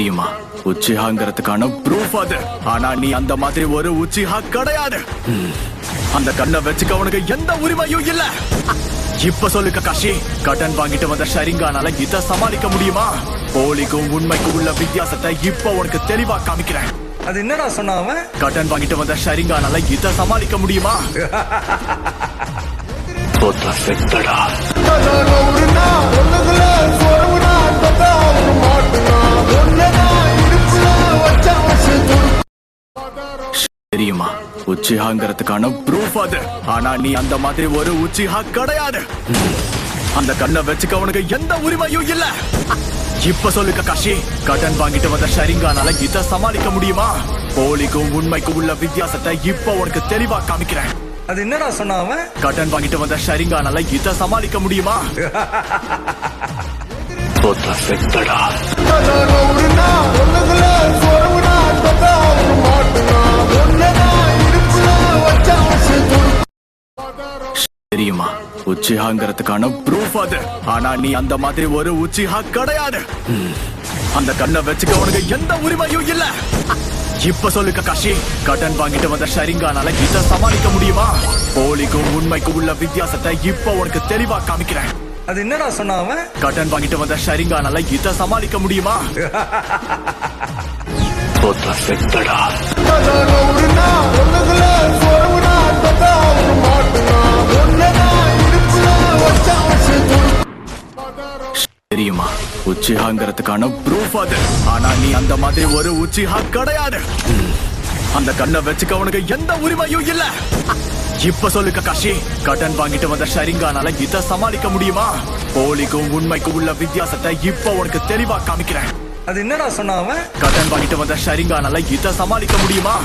தெரியுமா? உச்சிஹாங்கிறதுக்கான ப்ரூஃப் அது. ஆனா நீ அந்த மாதிரி ஒரு உச்சிஹா கிடையாது. அந்த கண்ணை வச்சுக்க உனக்கு எந்த உரிமையும் இல்ல. இப்ப சொல்லு ககாஷி, கடன் வாங்கிட்டு வந்த ஷரிங்கானால இத சமாளிக்க முடியுமா? போலிக்கும் உண்மைக்கும் உள்ள வித்தியாசத்தை இப்ப உனக்கு தெளிவா காமிக்கிறேன். அது என்னடா சொன்ன அவன்? கடன் வாங்கிட்டு வந்த ஷரிங்கானால இத சமாளிக்க முடியுமா? தெரியுமா? உச்சிஹாங்கிறதுக்கான ப்ரூஃப் அது. ஆனா நீ அந்த மாதிரி ஒரு உச்சிஹா கிடையாது. அந்த கண்ணை வச்சுக்க உனக்கு எந்த உரிமையும் இல்ல. இப்ப சொல்லு ககாஷி, கடன் வாங்கிட்டு வந்த ஷரிங்கானால இத சமாளிக்க முடியுமா? போலிக்கும் உண்மைக்கும் உள்ள வித்தியாசத்தை இப்ப உனக்கு தெளிவா காமிக்கிறேன். அது என்னடா சொன்ன அவன்? கடன் வாங்கிட்டு வந்த ஷரிங்கானால இத சமாளிக்க முடியுமா? தெரியுமா? உச்சிஹாங்கிறதுக்கான ப்ரூஃப் அது. ஆனா நீ அந்த மாதிரி ஒரு உச்சிஹா கிடையாது. அந்த கண்ணை வச்சுக்க உனக்கு எந்த உரிமையும் இல்ல. இப்ப சொல்லு ககாஷி, கடன் வாங்கிட்டு வந்த ஷரிங்கானால இத சமாளிக்க முடியுமா? போலிக்கும் உண்மைக்கும் உள்ள வித்தியாசத்தை இப்ப உனக்கு தெளிவா காமிக்கிறேன். அது என்னடா சொன்ன அவன்? கடன் வாங்கிட்டு வந்த ஷரிங்கானால இத சமாளிக்க முடியுமா? தெரியுமா? உச்சிஹாங்கிறதுக்கான ப்ரூஃப் அது. ஆனா நீ அந்த மாதிரி ஒரு உச்சிஹா கிடையாது. அந்த கண்ணை வச்சுக்க உனக்கு எந்த உரிமையும் இல்ல. இப்ப சொல்லு ககாஷி, கடன் வாங்கிட்டு வந்த ஷரிங்கானால இத சமாளிக்க முடியுமா? போலிக்கும் உண்மைக்கும் உள்ள வித்தியாசத்தை இப்ப உனக்கு தெளிவா காமிக்கிறேன். அது என்னடா சொன்ன அவன்? கடன் வாங்கிட்டு வந்த ஷரிங்கானால இத சமாளிக்க முடியுமா?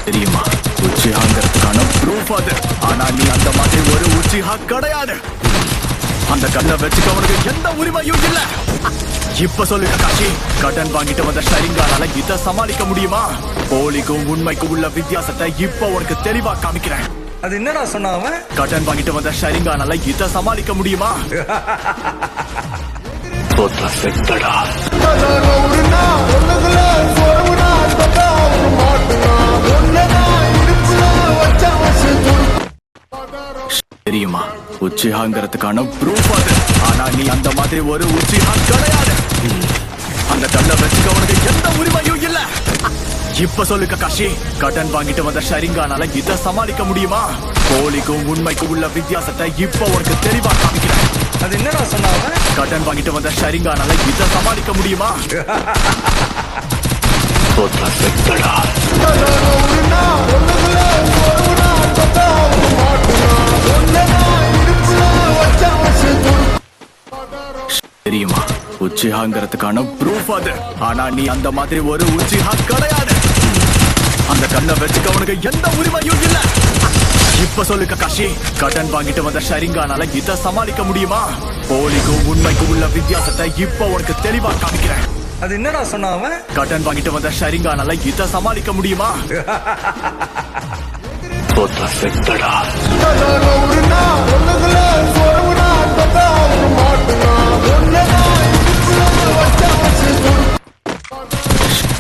தெரியுமா? உச்சிஹாங்கிறதுக்கான ப்ரூஃப் அது. ஆனா நீ அந்த மாதிரி ஒரு உச்சிஹா கிடையாது. அந்த கண்ணை வச்சுக்க உனக்கு எந்த உரிமையும் இல்ல. இப்ப சொல்லு ககாஷி, கடன் வாங்கிட்டு வந்த ஷரிங்கானால இத சமாளிக்க முடியுமா? போலிக்கும் உண்மைக்கும் உள்ள வித்தியாசத்தை இப்ப உனக்கு தெளிவா காமிக்கிறேன். அது என்னடா சொன்ன அவன்? கடன் வாங்கிட்டு வந்த ஷரிங்கானால இத சமாளிக்க முடியுமா? தெரியுமா? உச்சிஹாங்கிறதுக்கான ப்ரூஃப் அது. ஆனா நீ அந்த மாதிரி ஒரு உச்சிஹா கிடையாது. அந்த கண்ணை வச்சுக்க உனக்கு எந்த உரிமையும் இல்ல. இப்ப சொல்லு ககாஷி, கடன் வாங்கிட்டு வந்த ஷரிங்கானால இத சமாளிக்க முடியுமா? போலிக்கும் உண்மைக்கும் உள்ள வித்தியாசத்தை இப்ப உனக்கு தெளிவா காமிக்கிறேன். அது என்னடா சொன்ன அவன்? கடன் வாங்கிட்டு வந்த ஷரிங்கானால இத சமாளிக்க முடியுமா? தெரியுமா? உச்சிஹாங்கிறதுக்கான ப்ரூஃப் அது. ஆனா நீ அந்த மாதிரி ஒரு உச்சிஹா கிடையாது. அந்த கண்ணை வச்சுக்க உனக்கு எந்த உரிமையும் இல்ல. இப்ப சொல்லு ககாஷி, கடன் வாங்கிட்டு வந்த ஷரிங்கானால இத சமாளிக்க முடியுமா? போலிக்கும் உண்மைக்கும் உள்ள வித்தியாசத்தை இப்ப உனக்கு தெளிவா காமிக்கிறேன். அது என்னடா சொன்ன அவன்? கடன் வாங்கிட்டு வந்த ஷரிங்கானால இத சமாளிக்க முடியுமா?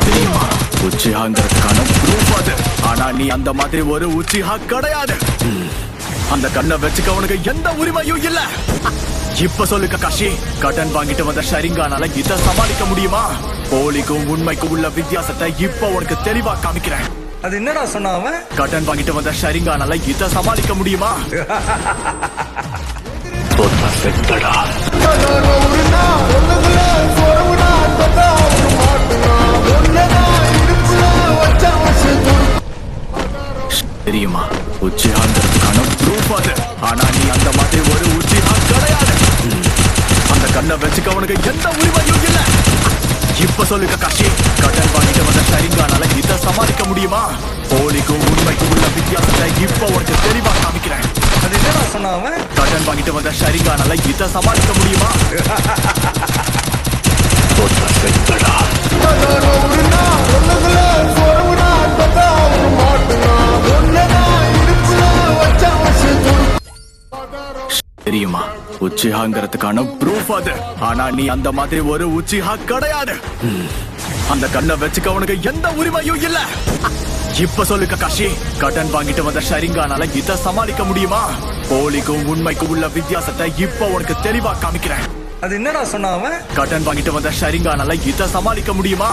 தெரியுமா? உச்சிஹாங்கிறதுக்கான ப்ரூஃப் அது. ஆனா நீ அந்த மாதிரி ஒரு உச்சிஹா கிடையாது. அந்த கண்ணை வச்சுக்க உனக்கு எந்த உரிமையும் இல்ல. இப்ப சொல்லு ககாஷி, கடன் வாங்கிட்டு வந்த ஷரிங்கானால இத சமாளிக்க முடியுமா? போலிக்கும் உண்மைக்கும் உள்ள வித்தியாசத்தை இப்ப உனக்கு தெளிவா காமிக்கிறேன். அது என்னடா சொன்ன அவன்? கடன் வாங்கிட்டு வந்த ஷரிங்கானால இத சமாளிக்க முடியுமா? தெரியுமா? உச்சிஹாங்கிறதுக்கான ப்ரூஃப் அது. ஆனா நீ அந்த மாதிரி ஒரு உச்சிஹா கிடையாது. அந்த கண்ணை வச்சுக்க உனக்கு எந்த உரிமையும் இல்ல. இப்ப சொல்லு ககாஷி, கடன் வாங்கிட்டு வந்த ஷரிங்கானால இத சமாளிக்க முடியுமா? போலிக்கும் உண்மைக்கும் உள்ள வித்தியாசத்தை இப்ப உனக்கு தெளிவா காமிக்கிறேன். அது என்னடா சொன்ன அவன்? கடன் வாங்கிட்டு வந்த ஷரிங்கானால இத சமாளிக்க முடியுமா? உச்சிஹாங்கிறதுக்கான ப்ரூஃப் அது. ஆனா நீ அந்த மாதிரி ஒரு உச்சிஹா கிடையாது. அந்த கண்ணை வச்சுக்க உனக்கு எந்த உரிமையும் இல்ல. இப்ப சொல்லு ககாஷி, கடன் வாங்கிட்டு வந்த ஷரிங்கானால இத சமாளிக்க முடியுமா? போலிக்கும் உண்மைக்கும் உள்ள வித்தியாசத்தை இப்ப உனக்கு தெளிவா காமிக்கிறேன். அது என்னடா சொன்ன அவன்? கடன் வாங்கிட்டு வந்த ஷரிங்கானால இத சமாளிக்க முடியுமா?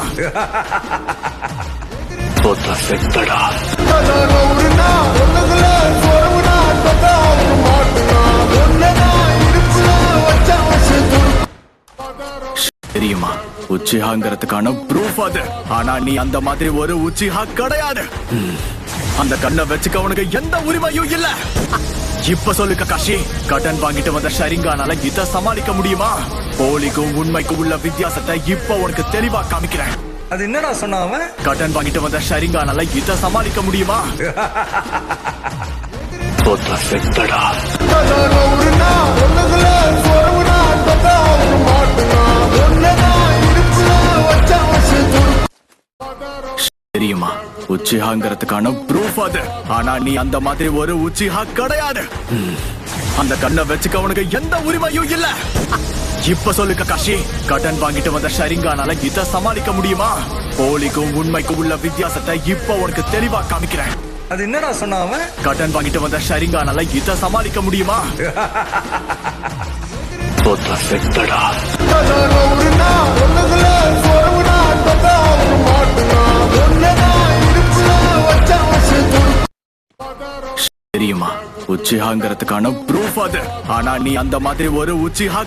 செத்தடா. தெரியுமா, உச்சிஹாங்கிறதுக்கான ப்ரூஃப் அது. ஆனா நீ அந்த மாதிரி ஒரு உச்சிஹா கிடையாது. அந்த கண்ணை வச்சுக்க உனக்கு எந்த உரிமையும் இல்ல. இப்ப சொல்லு ககாஷி, கடன் வாங்கிட்டு வந்த ஷரிங்கானால இத சமாளிக்க முடியுமா? போலிக்கும் உண்மைக்கும் உள்ள வித்தியாசத்தை இப்ப உனக்கு தெளிவா காமிக்கிறேன். அது என்னடா சொன்ன அவன்? கடன் வாங்கிட்டு வந்த ஷரிங்கானால இத சமாளிக்க முடியுமா? செத்தடா. தெரியுமா, உச்சிஹாங்கிறதுக்கான ப்ரூஃப் அது. ஆனா நீ அந்த மாதிரி ஒரு உச்சிஹா கிடையாது. அந்த கண்ணை வச்சுக்க உனக்கு எந்த உரிமையும் இல்ல. இப்ப சொல்லு ககாஷி, கடன் வாங்கிட்டு வந்த ஷரிங்கானால இத சமாளிக்க முடியுமா? போலிக்கும் உண்மைக்கும் உள்ள வித்தியாசத்தை இப்ப உனக்கு தெளிவா காமிக்கிறேன். அது என்னடா சொன்ன அவன்? கடன் வாங்கிட்டு வந்த ஷரிங்கானால இத சமாளிக்க முடியுமா? செத்தடா. தெரியுமா, உச்சிஹாங்கிறதுக்கான ப்ரூஃப் அது. ஆனா நீ அந்த மாதிரி ஒரு உச்சிஹா